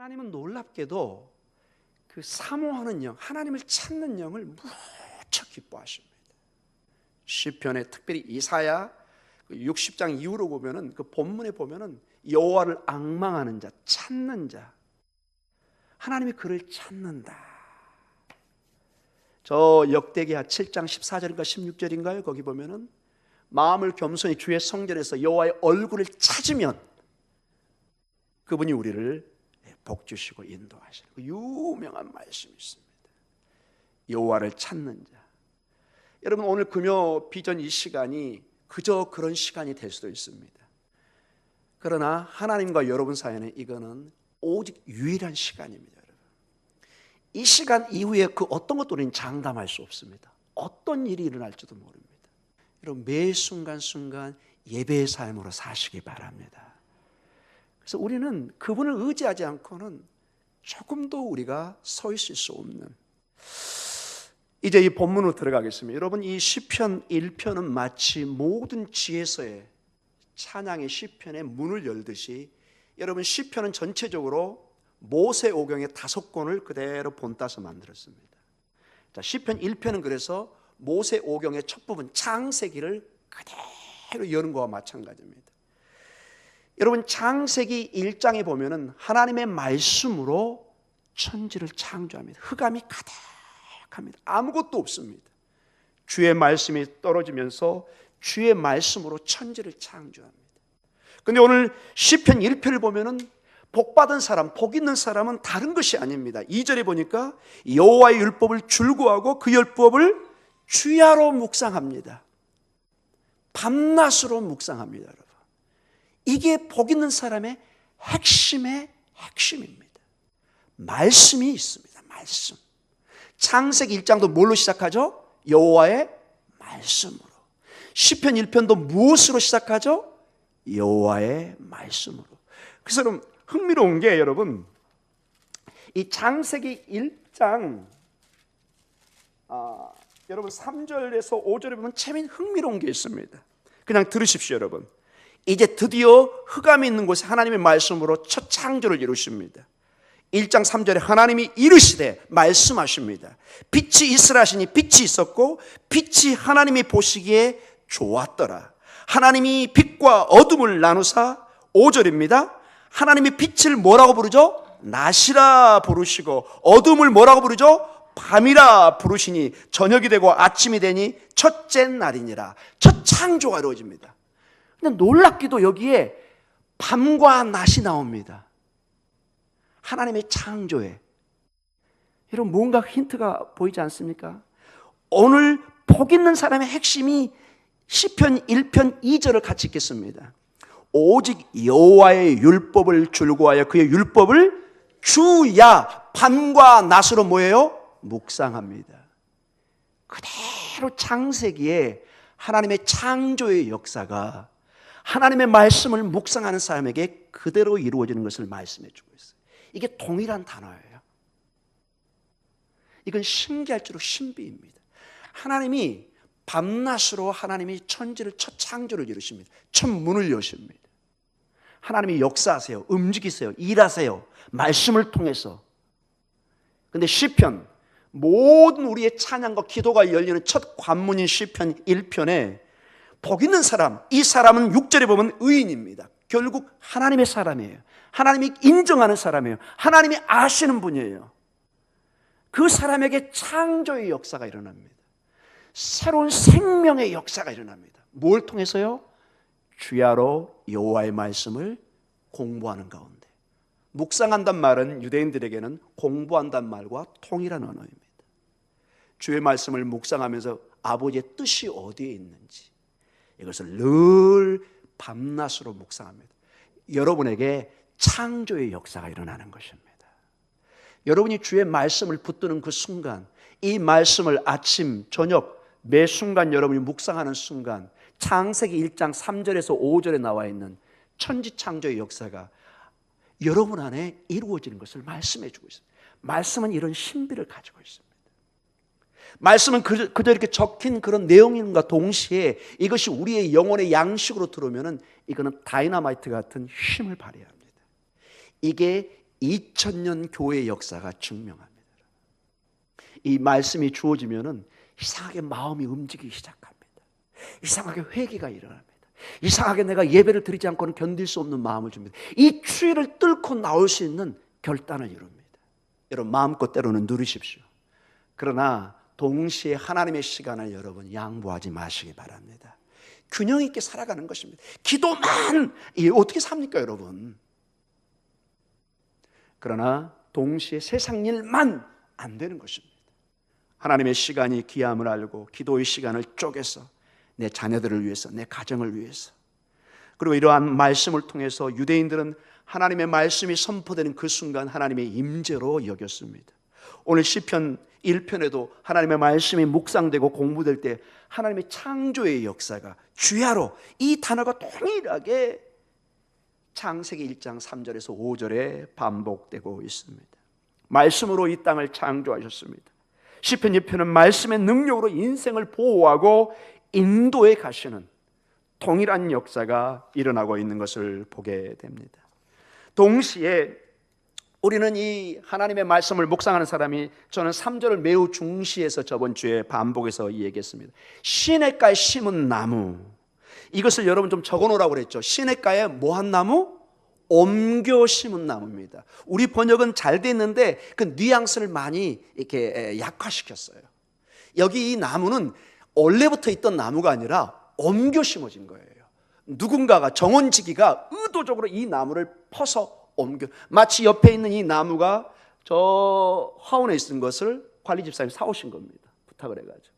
하나님은 놀랍게도 그 사모하는 영, 하나님을 찾는 영을 무척 기뻐하십니다. 시편에 특별히 이사야 60장 이후로 보면은 그 본문에 보면은 여호와를 앙망하는 자, 찾는 자, 하나님이 그를 찾는다. 저 역대기하 7장 14절인가 16절인가요? 거기 보면은 마음을 겸손히 주의 성전에서 여호와의 얼굴을 찾으면 그분이 우리를 복 주시고 인도하시는 그 유명한 말씀이 있습니다. 여호와를 찾는 자. 여러분, 오늘 금요 비전 이 시간이 그저 그런 시간이 될 수도 있습니다. 그러나 하나님과 여러분 사이에는 이거는 오직 유일한 시간입니다. 여러분, 이 시간 이후에 그 어떤 것도 우리는 장담할 수 없습니다. 어떤 일이 일어날지도 모릅니다. 여러분, 매 순간순간 예배의 삶으로 사시기 바랍니다. 그래서 우리는 그분을 의지하지 않고는 조금도 우리가 서 있을 수 없는, 이제 이 본문으로 들어가겠습니다. 여러분, 이 시편 1편은 마치 모든 지혜서의 찬양의 시편의 문을 열듯이, 여러분 시편은 전체적으로 모세오경의 5권을 그대로 본따서 만들었습니다. 자, 시편 1편은 그래서 모세오경의 첫 부분 창세기를 그대로 여는 것과 마찬가지입니다. 여러분, 창세기 1장에 보면은 하나님의 말씀으로 천지를 창조합니다. 흑암이 가득합니다. 아무것도 없습니다. 주의 말씀이 떨어지면서 주의 말씀으로 천지를 창조합니다. 그런데 오늘 시편 1편을 보면은 복받은 사람, 복 있는 사람은 다른 것이 아닙니다. 2절에 보니까 여호와의 율법을 줄구하고 그 율법을 주야로 묵상합니다. 밤낮으로 묵상합니다. 여러분, 이게 복 있는 사람의 핵심의 핵심입니다. 말씀이 있습니다. 말씀. 창세기 1장도 뭘로 시작하죠? 여호와의 말씀으로. 시편 1편도 무엇으로 시작하죠? 여호와의 말씀으로. 그래서 여러분, 흥미로운 게 여러분, 이 창세기 1장 여러분 3절에서 5절에 보면 참 흥미로운 게 있습니다. 그냥 들으십시오. 여러분, 이제 드디어 흑암이 있는 곳에 하나님의 말씀으로 첫 창조를 이루십니다. 1장 3절에 하나님이 이르시되 말씀하십니다. 빛이 있으라 하시니 빛이 있었고 빛이 하나님이 보시기에 좋았더라. 하나님이 빛과 어둠을 나누사, 5절입니다. 하나님이 빛을 뭐라고 부르죠? 낮이라 부르시고 어둠을 뭐라고 부르죠? 밤이라 부르시니 저녁이 되고 아침이 되니 첫째 날이니라. 첫 창조가 이루어집니다. 근데 놀랍게도 여기에 밤과 낮이 나옵니다. 하나님의 창조에. 여러분, 뭔가 힌트가 보이지 않습니까? 오늘 복 있는 사람의 핵심이 시편 1편 2절을 같이 읽겠습니다. 오직 여호와의 율법을 줄구하여 그의 율법을 주야 밤과 낮으로 뭐예요? 묵상합니다. 그대로 창세기에 하나님의 창조의 역사가 하나님의 말씀을 묵상하는 사람에게 그대로 이루어지는 것을 말씀해 주고 있어요. 이게 동일한 단어예요. 이건 신기할수록 신비입니다. 하나님이 밤낮으로 하나님이 천지를 첫 창조를 이루십니다. 첫 문을 여십니다. 하나님이 역사하세요. 움직이세요. 일하세요. 말씀을 통해서. 그런데 시편, 모든 우리의 찬양과 기도가 열리는 첫 관문인 시편 1편에 복 있는 사람, 이 사람은 6절에 보면 의인입니다. 결국 하나님의 사람이에요. 하나님이 인정하는 사람이에요. 하나님이 아시는 분이에요. 그 사람에게 창조의 역사가 일어납니다. 새로운 생명의 역사가 일어납니다. 뭘 통해서요? 주야로 여호와의 말씀을 공부하는 가운데. 묵상한단 말은 유대인들에게는 공부한단 말과 동일한 언어입니다. 주의 말씀을 묵상하면서 아버지의 뜻이 어디에 있는지 이것을 늘 밤낮으로 묵상합니다. 여러분에게 창조의 역사가 일어나는 것입니다. 여러분이 주의 말씀을 붙드는 그 순간, 이 말씀을 아침, 저녁, 매 순간 여러분이 묵상하는 순간, 창세기 1장 3절에서 5절에 나와 있는 천지창조의 역사가 여러분 안에 이루어지는 것을 말씀해 주고 있습니다. 말씀은 이런 신비를 가지고 있습니다. 말씀은 그저 이렇게 적힌 그런 내용인과 동시에 이것이 우리의 영혼의 양식으로 들어오면은 이거는 다이너마이트 같은 힘을 발휘합니다. 이게 2000년 교회의 역사가 증명합니다. 이 말씀이 주어지면은 이상하게 마음이 움직이기 시작합니다. 이상하게 회개가 일어납니다. 이상하게 내가 예배를 드리지 않고는 견딜 수 없는 마음을 줍니다. 이 추위를 뚫고 나올 수 있는 결단을 이룹니다. 여러분 마음껏 때로는 누리십시오. 그러나 동시에 하나님의 시간을 여러분 양보하지 마시기 바랍니다. 균형 있게 살아가는 것입니다. 기도만 어떻게 삽니까 여러분? 그러나 동시에 세상 일만 안 되는 것입니다. 하나님의 시간이 귀함을 알고 기도의 시간을 쪼개서 내 자녀들을 위해서, 내 가정을 위해서, 그리고 이러한 말씀을 통해서 유대인들은 하나님의 말씀이 선포되는 그 순간 하나님의 임재로 여겼습니다. 오늘 시편 1편에도 하나님의 말씀이 묵상되고 공부될 때 하나님의 창조의 역사가 주야로 이 단어가 동일하게 창세기 1장 3절에서 5절에 반복되고 있습니다. 말씀으로 이 땅을 창조하셨습니다. 시편 2편은 말씀의 능력으로 인생을 보호하고 인도에 가시는 동일한 역사가 일어나고 있는 것을 보게 됩니다. 동시에 우리는 이 하나님의 말씀을 묵상하는 사람이, 저는 3절을 매우 중시해서 저번 주에 반복해서 얘기했습니다. 시냇가에 심은 나무, 이것을 여러분 좀 적어놓으라고 그랬죠. 시냇가에 뭐한 나무? 옮겨 심은 나무입니다. 우리 번역은 잘 돼 있는데 그 뉘앙스를 많이 이렇게 약화시켰어요. 여기 이 나무는 원래부터 있던 나무가 아니라 옮겨 심어진 거예요. 누군가가, 정원지기가 의도적으로 이 나무를 퍼서 옮겨, 마치 옆에 있는 이 나무가 저 화원에 있는 것을 관리 집사님이 사오신 겁니다. 부탁을 해가지고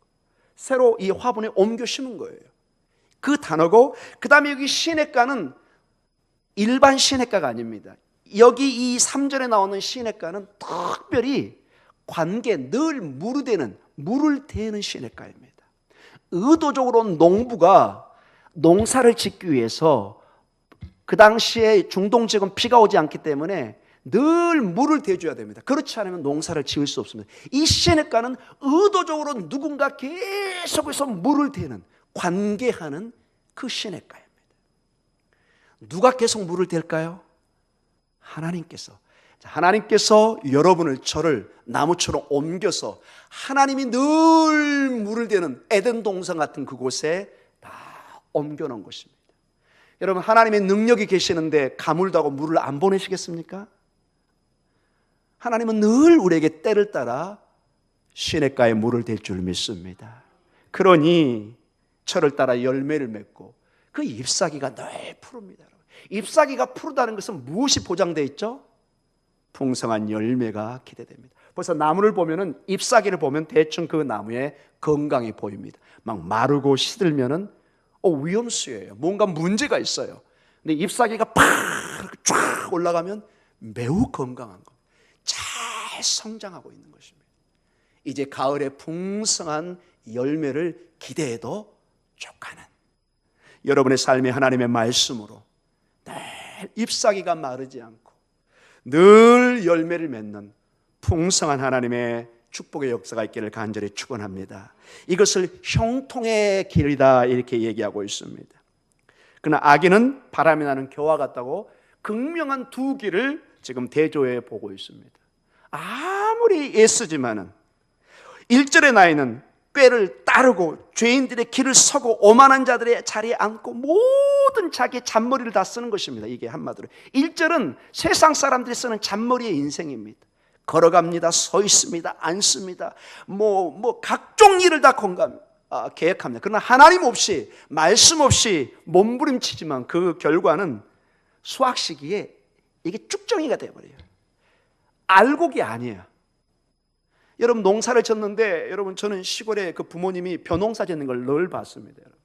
새로 이 화분에 옮겨 심은 거예요. 그 단어고, 그 다음에 여기 시냇가는 일반 시냇가가 아닙니다. 여기 이 3절에 나오는 시냇가는 특별히 관계, 늘 물을 대는 시냇가입니다. 의도적으로 농부가 농사를 짓기 위해서, 그 당시에 중동 지역은 비가 오지 않기 때문에 늘 물을 대줘야 됩니다. 그렇지 않으면 농사를 지을 수 없습니다. 이 시냇가는 의도적으로 누군가 계속해서 물을 대는, 관계하는 그 시냇가입니다. 누가 계속 물을 댈까요? 하나님께서. 하나님께서 여러분을, 저를 나무처럼 옮겨서 하나님이 늘 물을 대는 에덴 동산 같은 그곳에 다 옮겨놓은 것입니다. 여러분, 하나님의 능력이 계시는데 가물도 하고 물을 안 보내시겠습니까? 하나님은 늘 우리에게 때를 따라 시냇가에 물을 댈 줄 믿습니다. 그러니 철을 따라 열매를 맺고 그 잎사귀가 늘 푸릅니다. 잎사귀가 푸르다는 것은 무엇이 보장되어 있죠? 풍성한 열매가 기대됩니다. 벌써 나무를 보면은, 잎사귀를 보면 대충 그 나무의 건강이 보입니다. 막 마르고 시들면은 위험수예요. 뭔가 문제가 있어요. 근데 잎사귀가 쫙 올라가면 매우 건강한 겁니다. 잘 성장하고 있는 것입니다. 이제 가을에 풍성한 열매를 기대해도 좋가는 여러분의 삶이 하나님의 말씀으로 늘 잎사귀가 마르지 않고 늘 열매를 맺는 풍성한 하나님의 축복의 역사가 있기를 간절히 축원합니다. 이것을 형통의 길이다 이렇게 얘기하고 있습니다. 그러나 악인은 바람이 나는 겨와 같다고 극명한 두 길을 지금 대조해 보고 있습니다. 아무리 애쓰지만은 1절에 나 있는 꾀를 따르고 죄인들의 길을 서고 오만한 자들의 자리에 앉고 모든 자기의 잔머리를 다 쓰는 것입니다. 이게 한마디로 1절은 세상 사람들이 쓰는 잔머리의 인생입니다. 걸어갑니다, 서 있습니다, 앉습니다, 각종 일을 다 계획합니다. 그러나 하나님 없이, 말씀 없이 몸부림치지만 그 결과는 수확 시기에 이게 쭉정이가 되어버려요. 알곡이 아니에요. 여러분, 농사를 졌는데, 여러분, 저는 시골에 그 부모님이 벼농사 짓는 걸 늘 봤습니다. 여러분.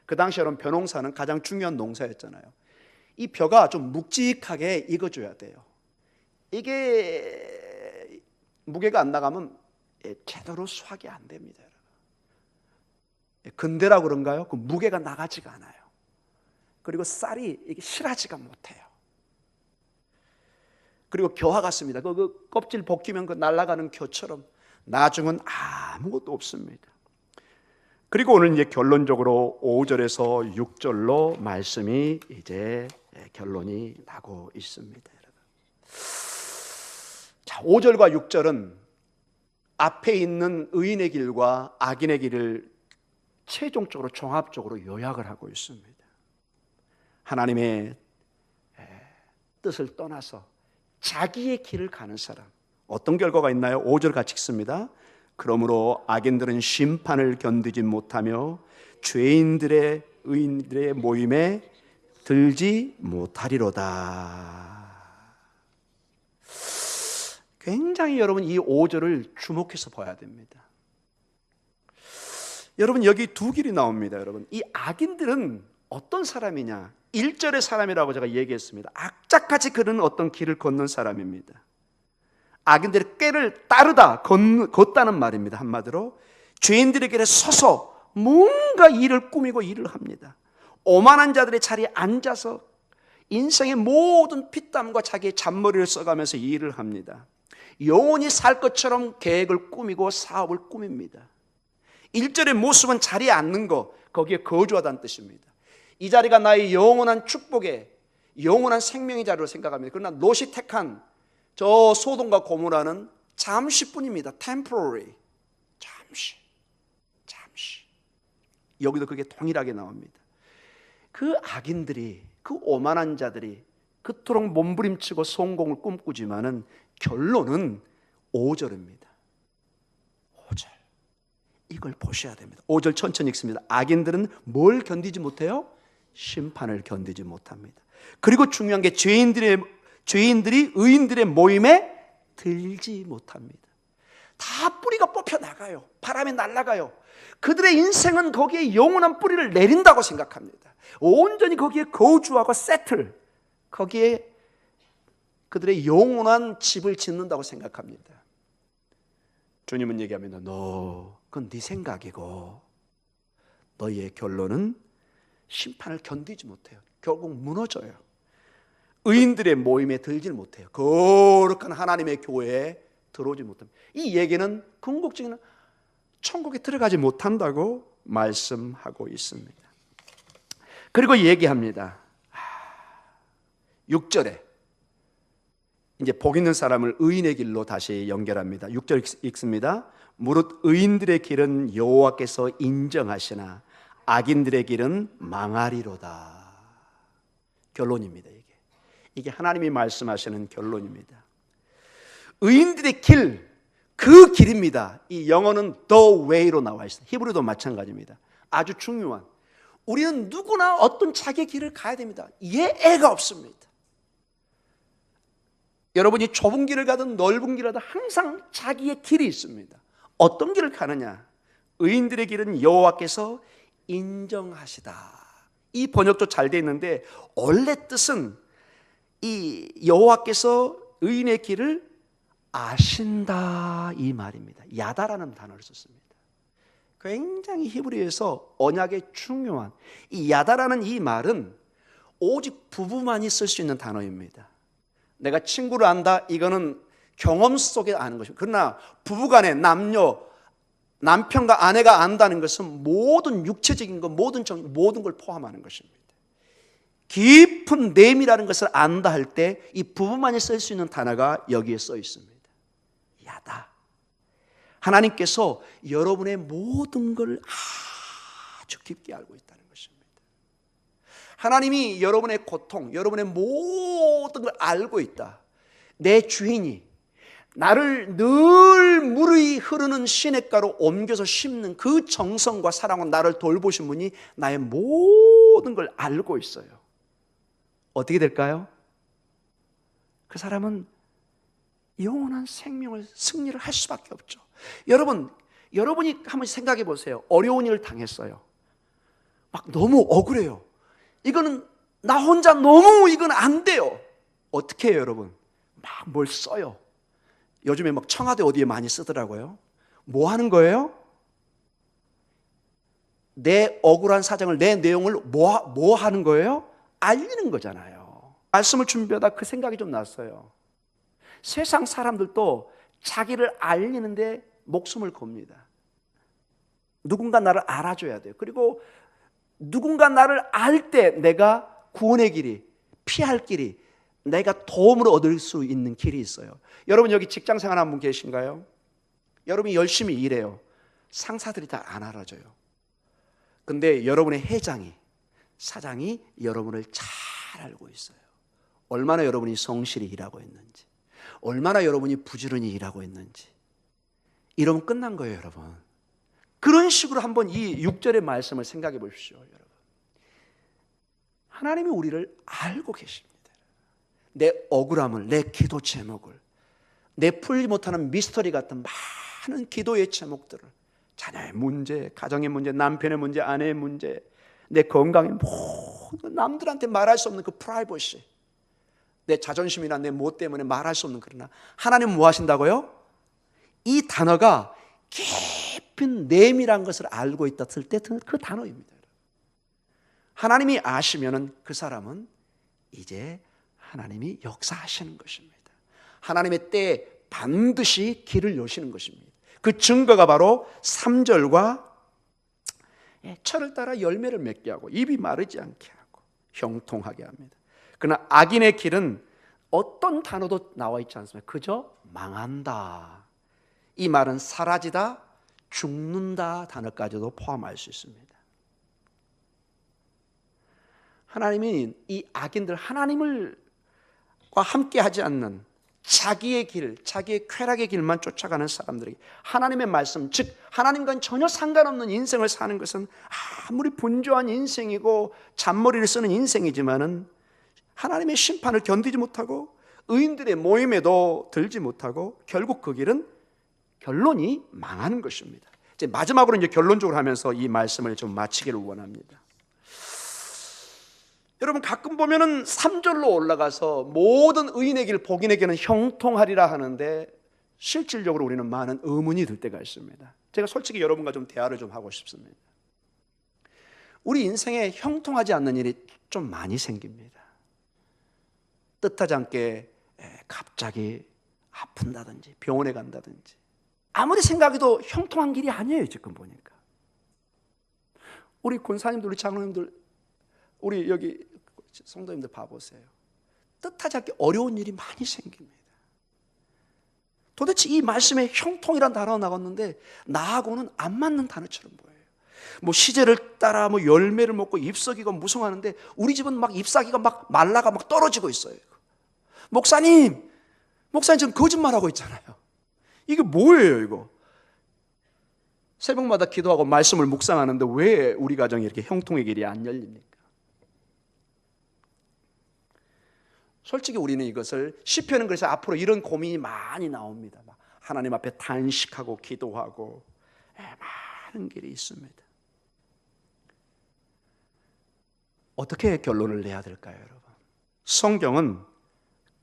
그 당시 여러분, 벼농사는 가장 중요한 농사였잖아요. 이 벼가 좀 묵직하게 익어줘야 돼요. 이게 무게가 안 나가면 제대로 수확이 안 됩니다. 여러분. 근대라고 그런가요? 그 무게가 나가지가 않아요. 그리고 쌀이 이게 실하지가 못해요. 그리고 겨와 같습니다. 그 껍질 벗기면 그 날아가는 겨처럼 나중은 아무것도 없습니다. 그리고 오늘 이제 결론적으로 5절에서 6절로 말씀이 이제 결론이 나고 있습니다. 여러분. 5절과 6절은 앞에 있는 의인의 길과 악인의 길을 최종적으로 종합적으로 요약을 하고 있습니다. 하나님의 뜻을 떠나서 자기의 길을 가는 사람, 어떤 결과가 있나요? 5절 같이 읽습니다. 그러므로 악인들은 심판을 견디지 못하며 죄인들의 의인들의 모임에 들지 못하리로다. 굉장히 여러분 이 5절을 주목해서 봐야 됩니다. 여러분 여기 두 길이 나옵니다. 여러분 이 악인들은 어떤 사람이냐? 1절의 사람이라고 제가 얘기했습니다. 악착같이 그런 어떤 길을 걷는 사람입니다. 악인들의 꾀를 따르다 걷다는 말입니다. 한마디로 죄인들의 길에 서서 뭔가 일을 꾸미고 일을 합니다. 오만한 자들의 자리에 앉아서 인생의 모든 피땀과 자기의 잔머리를 써가면서 일을 합니다. 영원히 살 것처럼 계획을 꾸미고 사업을 꾸밉니다. 1절의 모습은 자리에 앉는 거, 거기에 거주하다는 뜻입니다. 이 자리가 나의 영원한 축복의 영원한 생명의 자리로 생각합니다. 그러나 롯이 택한 저 소돔과 고모라는 잠시뿐입니다. temporary. 잠시. 여기도 그게 동일하게 나옵니다. 그 악인들이, 그 오만한 자들이 그토록 몸부림치고 성공을 꿈꾸지만은 결론은 5절입니다. 5절. 이걸 보셔야 됩니다. 5절 천천히 읽습니다. 악인들은 뭘 견디지 못해요? 심판을 견디지 못합니다. 그리고 중요한 게 죄인들이 의인들의 모임에 들지 못합니다. 다 뿌리가 뽑혀 나가요. 바람에 날아가요. 그들의 인생은 거기에 영원한 뿌리를 내린다고 생각합니다. 온전히 거기에 거주하고 세틀, 거기에 그들의 영원한 집을 짓는다고 생각합니다. 주님은 얘기합니다. 그건 네 생각이고 너희의 결론은 심판을 견디지 못해요. 결국 무너져요. 의인들의 모임에 들지 못해요. 거룩한 하나님의 교회에 들어오지 못합니다. 이 얘기는 궁극적으로는 천국에 들어가지 못한다고 말씀하고 있습니다. 그리고 얘기합니다. 6절에 이제 복 있는 사람을 의인의 길로 다시 연결합니다. 6절 읽습니다. 무릇 의인들의 길은 여호와께서 인정하시나 악인들의 길은 망하리로다. 결론입니다. 이게 하나님이 말씀하시는 결론입니다. 의인들의 길, 그 길입니다. 이 영어는 the way로 나와 있습니다. 히브리도 마찬가지입니다. 아주 중요한. 우리는 누구나 어떤 자기의 길을 가야 됩니다. 예외가 없습니다. 여러분이 좁은 길을 가든 넓은 길을 가든 항상 자기의 길이 있습니다. 어떤 길을 가느냐? 의인들의 길은 여호와께서 인정하시다. 이 번역도 잘 돼 있는데 원래 뜻은 이 여호와께서 의인의 길을 아신다 이 말입니다. 야다라는 단어를 썼습니다. 굉장히 히브리어에서 언약의 중요한 이 야다라는 이 말은 오직 부부만이 쓸 수 있는 단어입니다. 내가 친구를 안다, 이거는 경험 속에 아는 것입니다. 그러나 부부간에 남편과 아내가 안다는 것은 모든 육체적인 것, 모든 걸 포함하는 것입니다. 깊은 내밀이라는 것을 안다 할 때 이 부부만이 쓸 수 있는 단어가 여기에 써 있습니다. 야다. 하나님께서 여러분의 모든 걸 아주 깊게 알고 있다는 것입니다. 하나님이 여러분의 고통, 여러분의 모든 걸 알고 있다. 내 주인이 나를 늘 물이 흐르는 시냇가로 옮겨서 심는 그 정성과 사랑과 나를 돌보신 분이 나의 모든 걸 알고 있어요. 어떻게 될까요? 그 사람은 영원한 생명을 승리를 할 수밖에 없죠. 여러분이 한번 생각해 보세요. 어려운 일을 당했어요. 막 너무 억울해요. 이거는 나 혼자 너무 이건 안 돼요. 어떻게 해요, 여러분? 막 뭘 써요. 요즘에 막 청와대 어디에 많이 쓰더라고요. 뭐 하는 거예요? 내 억울한 사정을, 내 내용을 뭐 하는 거예요? 알리는 거잖아요. 말씀을 준비하다 그 생각이 좀 났어요. 세상 사람들도 자기를 알리는데 목숨을 겁니다. 누군가 나를 알아줘야 돼요. 그리고 누군가 나를 알 때 내가 구원의 길이, 피할 길이 내가 도움을 얻을 수 있는 길이 있어요. 여러분 여기 직장 생활 한 분 계신가요? 여러분이 열심히 일해요. 상사들이 다 안 알아줘요. 근데 여러분의 회장이, 사장이 여러분을 잘 알고 있어요. 얼마나 여러분이 성실히 일하고 있는지, 얼마나 여러분이 부지런히 일하고 있는지. 이러면 끝난 거예요, 여러분. 그런 식으로 한번 이 6절의 말씀을 생각해 보십시오, 여러분. 하나님이 우리를 알고 계십니다. 내 억울함을, 내 기도 제목을, 내 풀지 못하는 미스터리 같은 많은 기도의 제목들을, 자녀의 문제, 가정의 문제, 남편의 문제, 아내의 문제, 내 건강의 모든 남들한테 말할 수 없는 그 프라이버시, 내 자존심이나 내 뭐 때문에 말할 수 없는, 그러나 하나님은 뭐 하신다고요? 이 단어가 깊은 내밀한 것을 알고 있다 할 때 그 단어입니다. 하나님이 아시면은 그 사람은 이제 하나님이 역사하시는 것입니다. 하나님의 때에 반드시 길을 여시는 것입니다. 그 증거가 바로 3절과 철을 따라 열매를 맺게 하고 입이 마르지 않게 하고 형통하게 합니다. 그러나 악인의 길은 어떤 단어도 나와 있지 않습니다. 그저 망한다. 이 말은 사라지다, 죽는다 단어까지도 포함할 수 있습니다. 하나님이 이 악인들, 하나님과 함께 하지 않는 자기의 길, 자기의 쾌락의 길만 쫓아가는 사람들에게 하나님의 말씀, 즉 하나님과는 전혀 상관없는 인생을 사는 것은 아무리 분주한 인생이고 잔머리를 쓰는 인생이지만은 하나님의 심판을 견디지 못하고 의인들의 모임에도 들지 못하고 결국 그 길은 결론이 망하는 것입니다. 이제 마지막으로 이제 결론적으로 하면서 이 말씀을 좀 마치기를 원합니다. 여러분 가끔 보면은 3절로 올라가서 모든 의인의 길 복인에게는 형통하리라 하는데 실질적으로 우리는 많은 의문이 들 때가 있습니다. 제가 솔직히 여러분과 좀 대화를 좀 하고 싶습니다. 우리 인생에 형통하지 않는 일이 좀 많이 생깁니다. 뜻하지 않게 갑자기 아픈다든지 병원에 간다든지 아무리 생각해도 형통한 길이 아니에요. 지금 보니까 우리 권사님들, 우리 장로님들, 우리 여기 성도님들 봐보세요. 뜻하지 않게 어려운 일이 많이 생깁니다. 도대체 이 말씀에 형통이란 단어가 나왔는데 나하고는 안 맞는 단어처럼 보여요. 뭐 시제를 따라 뭐 열매를 먹고 잎사귀가 무성하는데 우리 집은 막 잎사귀가 막 말라가 막 떨어지고 있어요. 목사님 지금 거짓말하고 있잖아요. 이게 뭐예요 이거? 새벽마다 기도하고 말씀을 묵상하는데 왜 우리 가정이 이렇게 형통의 길이 안 열립니까? 솔직히 우리는 이것을 시편은 그래서 앞으로 이런 고민이 많이 나옵니다. 하나님 앞에 단식하고 기도하고 많은 길이 있습니다. 어떻게 결론을 내야 될까요, 여러분? 성경은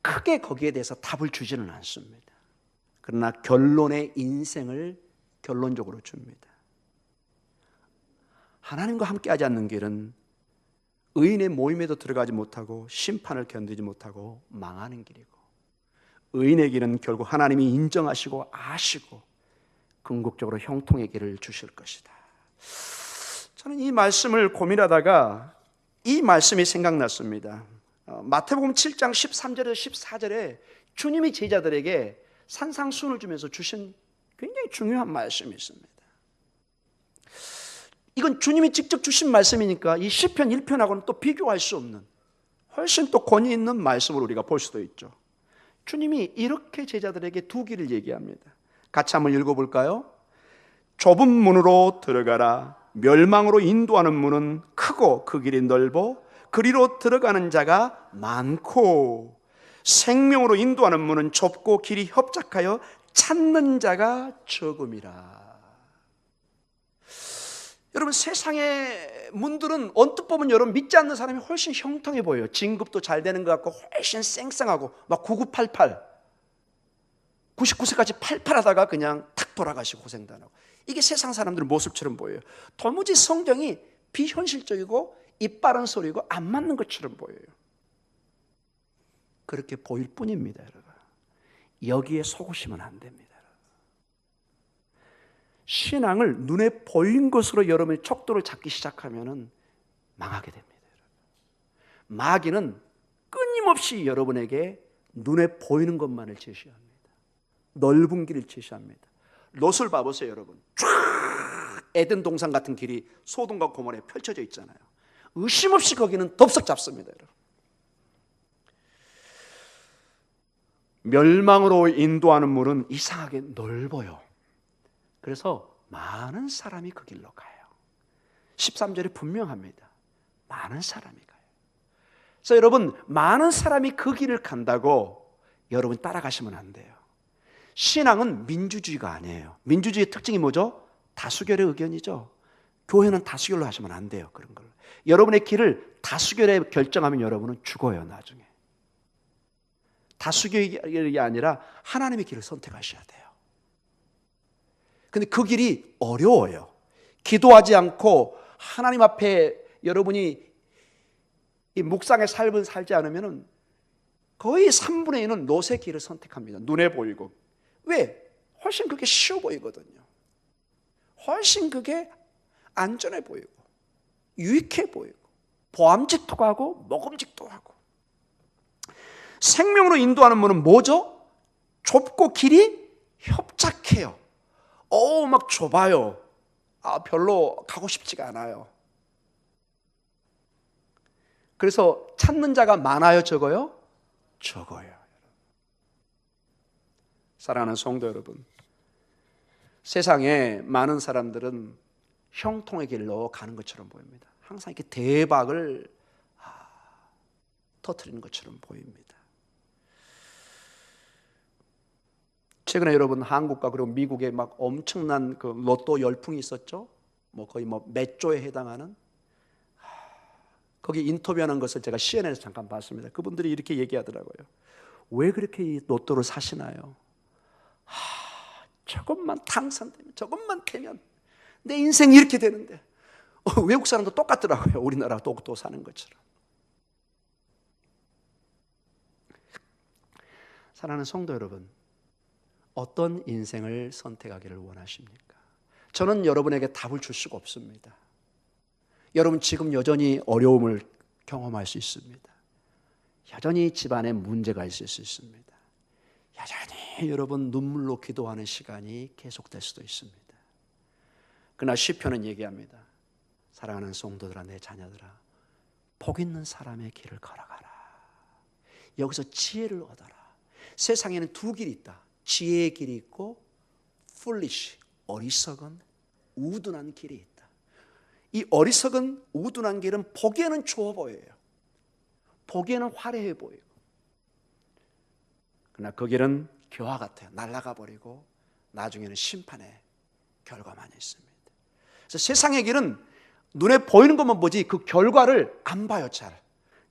크게 거기에 대해서 답을 주지는 않습니다. 그러나 결론의 인생을 결론적으로 줍니다. 하나님과 함께하지 않는 길은 의인의 모임에도 들어가지 못하고 심판을 견디지 못하고 망하는 길이고, 의인의 길은 결국 하나님이 인정하시고 아시고 궁극적으로 형통의 길을 주실 것이다. 저는 이 말씀을 고민하다가 이 말씀이 생각났습니다. 마태복음 7장 13절에서 14절에 주님이 제자들에게 산상수훈을 주면서 주신 굉장히 중요한 말씀이 있습니다. 이건 주님이 직접 주신 말씀이니까 이 시편 1편하고는 또 비교할 수 없는 훨씬 또 권위 있는 말씀을 우리가 볼 수도 있죠. 주님이 이렇게 제자들에게 두 길을 얘기합니다. 같이 한번 읽어볼까요? 좁은 문으로 들어가라. 멸망으로 인도하는 문은 크고 그 길이 넓어 그리로 들어가는 자가 많고, 생명으로 인도하는 문은 좁고 길이 협착하여 찾는 자가 적음이라. 여러분, 세상의 문들은 언뜻 보면 여러분 믿지 않는 사람이 훨씬 형통해 보여요. 진급도 잘 되는 것 같고 훨씬 쌩쌩하고 막 9988 99세까지 팔팔하다가 그냥 탁 돌아가시고 고생도 안 하고, 이게 세상 사람들의 모습처럼 보여요. 도무지 성경이 비현실적이고 입 바른 소리고 안 맞는 것처럼 보여요. 그렇게 보일 뿐입니다, 여러분. 여기에 속으시면 안 됩니다. 신앙을 눈에 보인 것으로 여러분이 척도를 잡기 시작하면 망하게 됩니다. 마귀는 끊임없이 여러분에게 눈에 보이는 것만을 제시합니다. 넓은 길을 제시합니다. 롯을 봐보세요, 여러분. 쫙 에덴 동산 같은 길이 소돔과 고모라에 펼쳐져 있잖아요. 의심 없이 거기는 덥석 잡습니다, 여러분. 멸망으로 인도하는 문은 이상하게 넓어요. 그래서 많은 사람이 그 길로 가요. 13절에 분명합니다. 많은 사람이 가요. 그래서 여러분, 많은 사람이 그 길을 간다고 여러분 따라가시면 안 돼요. 신앙은 민주주의가 아니에요. 민주주의의 특징이 뭐죠? 다수결의 의견이죠. 교회는 다수결로 하시면 안 돼요. 그런 걸. 여러분의 길을 다수결에 결정하면 여러분은 죽어요, 나중에. 다수결이 아니라 하나님의 길을 선택하셔야 돼요. 근데 그 길이 어려워요. 기도하지 않고 하나님 앞에 여러분이 이 묵상의 삶을 살지 않으면 거의 3분의 1은 롯의 길을 선택합니다. 눈에 보이고. 왜? 훨씬 그게 쉬워 보이거든요. 훨씬 그게 안전해 보이고 유익해 보이고 보암직도 하고 먹음직도 하고. 생명으로 인도하는 문은 뭐죠? 좁고 길이 협착해요. 막 좁아요. 별로 가고 싶지가 않아요. 그래서 찾는 자가 많아요, 적어요? 적어요. 사랑하는 성도 여러분, 세상에 많은 사람들은 형통의 길로 가는 것처럼 보입니다. 항상 이렇게 대박을 터뜨리는 것처럼 보입니다. 최근에 여러분 한국과 그리고 미국에 막 엄청난 그 로또 열풍이 있었죠. 거의 몇 조에 해당하는. 거기 인터뷰하는 것을 제가 CNN에서 잠깐 봤습니다. 그분들이 이렇게 얘기하더라고요. 왜 그렇게 이 로또를 사시나요? 저것만 당선되면, 저것만 되면 내 인생이 이렇게 되는데. 외국 사람도 똑같더라고요. 우리나라 로또 사는 것처럼. 사랑하는 성도 여러분, 어떤 인생을 선택하기를 원하십니까? 저는 여러분에게 답을 줄 수가 없습니다. 여러분 지금 여전히 어려움을 경험할 수 있습니다. 여전히 집안에 문제가 있을 수 있습니다. 여전히 여러분 눈물로 기도하는 시간이 계속될 수도 있습니다. 그러나 시편은 얘기합니다. 사랑하는 성도들아, 내 자녀들아, 복 있는 사람의 길을 걸어가라. 여기서 지혜를 얻어라. 세상에는 두 길이 있다. 지혜의 길이 있고 foolish, 어리석은 우둔한 길이 있다. 이 어리석은 우둔한 길은 보기에는 좋아 보여요. 보기에는 화려해 보이고. 그러나 그 길은 교와 같아요. 날아가 버리고 나중에는 심판의 결과만 있습니다. 그래서 세상의 길은 눈에 보이는 것만 보지 그 결과를 안 봐요, 잘.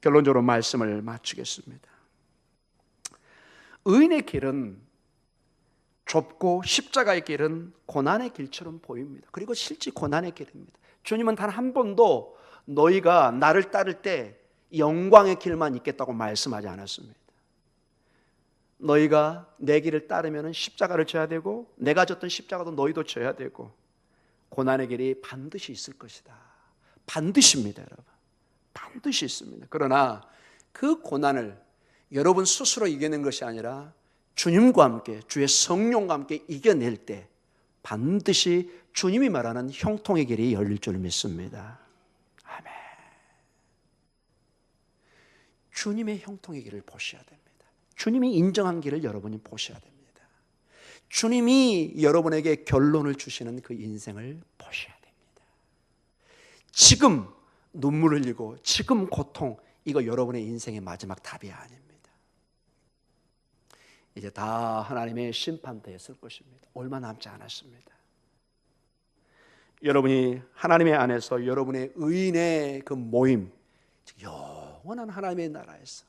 결론적으로 말씀을 마치겠습니다. 의인의 길은 좁고 십자가의 길은 고난의 길처럼 보입니다. 그리고 실제 고난의 길입니다. 주님은 단 한 번도 너희가 나를 따를 때 영광의 길만 있겠다고 말씀하지 않았습니다. 너희가 내 길을 따르면 십자가를 져야 되고 내가 졌던 십자가도 너희도 져야 되고 고난의 길이 반드시 있을 것이다. 반드시입니다, 여러분. 반드시 있습니다. 그러나 그 고난을 여러분 스스로 이겨낸 것이 아니라 주님과 함께 주의 성령과 함께 이겨낼 때 반드시 주님이 말하는 형통의 길이 열릴 줄 믿습니다. 아멘. 주님의 형통의 길을 보셔야 됩니다. 주님이 인정한 길을 여러분이 보셔야 됩니다. 주님이 여러분에게 결론을 주시는 그 인생을 보셔야 됩니다. 지금 눈물 흘리고 지금 고통, 이거 여러분의 인생의 마지막 답이 아닙니다. 이제 다 하나님의 심판대에 설 것입니다. 얼마 남지 않았습니다. 여러분이 하나님의 안에서 여러분의 의인의 그 모임, 영원한 하나님의 나라에서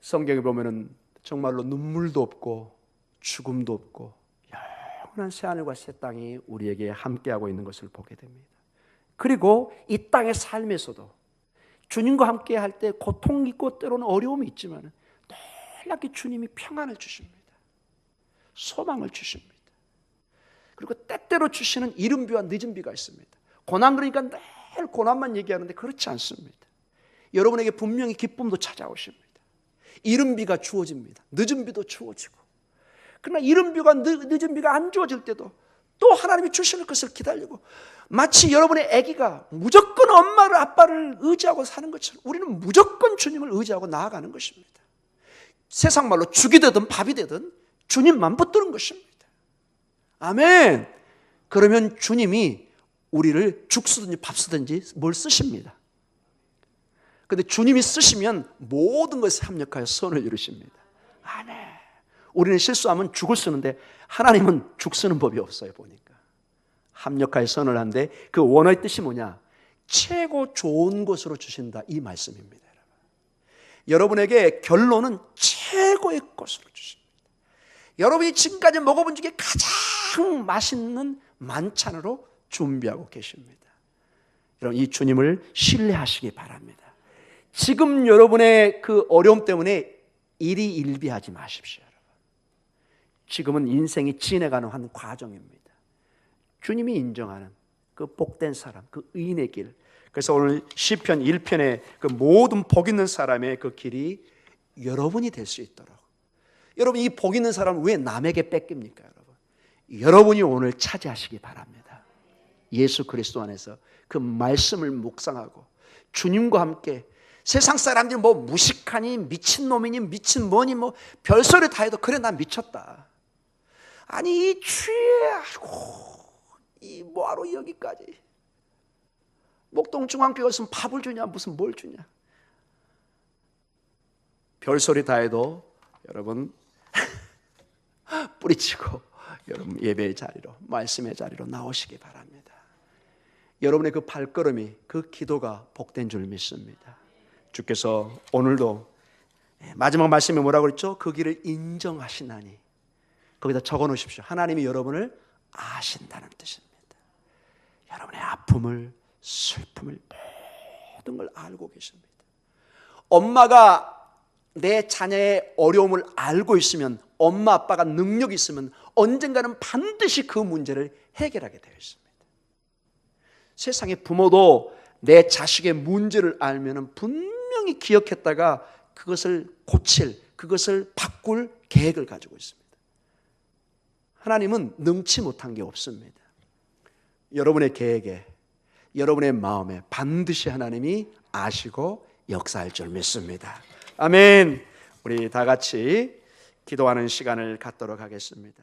성경에 보면은 정말로 눈물도 없고 죽음도 없고 영원한 새하늘과 새 땅이 우리에게 함께하고 있는 것을 보게 됩니다. 그리고 이 땅의 삶에서도 주님과 함께 할 때 고통이 있고 때로는 어려움이 있지만 놀랍게 주님이 평안을 주십니다. 소망을 주십니다. 그리고 때때로 주시는 이른 비와 늦은 비가 있습니다. 고난 그러니까 늘 고난만 얘기하는데 그렇지 않습니다. 여러분에게 분명히 기쁨도 찾아오십니다. 이른 비가 주어집니다. 늦은 비도 주어지고. 그러나 이른 비가 늦은 비가 안 주어질 때도 또 하나님이 주시는 것을 기다리고, 마치 여러분의 아기가 무조건 엄마를 아빠를 의지하고 사는 것처럼 우리는 무조건 주님을 의지하고 나아가는 것입니다. 세상 말로 죽이 되든 밥이 되든 주님만 붙드는 것입니다. 아멘. 그러면 주님이 우리를 죽 쓰든지 밥 쓰든지 뭘 쓰십니다. 그런데 주님이 쓰시면 모든 것에 합력하여 선을 이루십니다. 아멘. 우리는 실수하면 죽을 쓰는데 하나님은 죽 쓰는 법이 없어요. 보니까 합력하여 선을 하는데 그 원어의 뜻이 뭐냐? 최고 좋은 것으로 주신다, 이 말씀입니다. 여러분에게 결론은 최고의 것으로 주십니다. 여러분이 지금까지 먹어본 중에 가장 맛있는 만찬으로 준비하고 계십니다. 여러분, 이 주님을 신뢰하시기 바랍니다. 지금 여러분의 그 어려움 때문에 일희일비하지 마십시오. 여러분, 지금은 인생이 지내가는 한 과정입니다. 주님이 인정하는 그 복된 사람, 그 의인의 길. 그래서 오늘 시편 1편의 그 모든 복 있는 사람의 그 길이 여러분이 될 수 있도록. 여러분, 이 복 있는 사람은 왜 남에게 뺏깁니까? 여러분, 여러분이 오늘 차지하시기 바랍니다. 예수 그리스도 안에서 그 말씀을 묵상하고 주님과 함께, 세상 사람들이 뭐 무식하니 미친놈이니 미친 뭐니 뭐 별소리 다 해도 그래 난 미쳤다. 아니 이 추위에 아이고 이 뭐하러 여기까지 목동중앙교회 무슨 밥을 주냐 무슨 뭘 주냐, 별소리 다 해도 여러분 뿌리치고 여러분 예배의 자리로, 말씀의 자리로 나오시기 바랍니다. 여러분의 그 발걸음이, 그 기도가 복된 줄 믿습니다. 주께서 오늘도 마지막 말씀이 뭐라고 그랬죠? 그 길을 인정하시나니, 거기다 적어 놓으십시오. 하나님이 여러분을 아신다는 뜻입니다. 여러분의 아픔을, 슬픔을, 모든 걸 알고 계십니다. 엄마가 내 자녀의 어려움을 알고 있으면, 엄마 아빠가 능력이 있으면 언젠가는 반드시 그 문제를 해결하게 되어 있습니다. 세상의 부모도 내 자식의 문제를 알면 분명히 기억했다가 그것을 고칠, 그것을 바꿀 계획을 가지고 있습니다. 하나님은 능치 못한 게 없습니다. 여러분의 계획에, 여러분의 마음에 반드시 하나님이 아시고 역사할 줄 믿습니다. 아멘. 우리 다 같이 기도하는 시간을 갖도록 하겠습니다.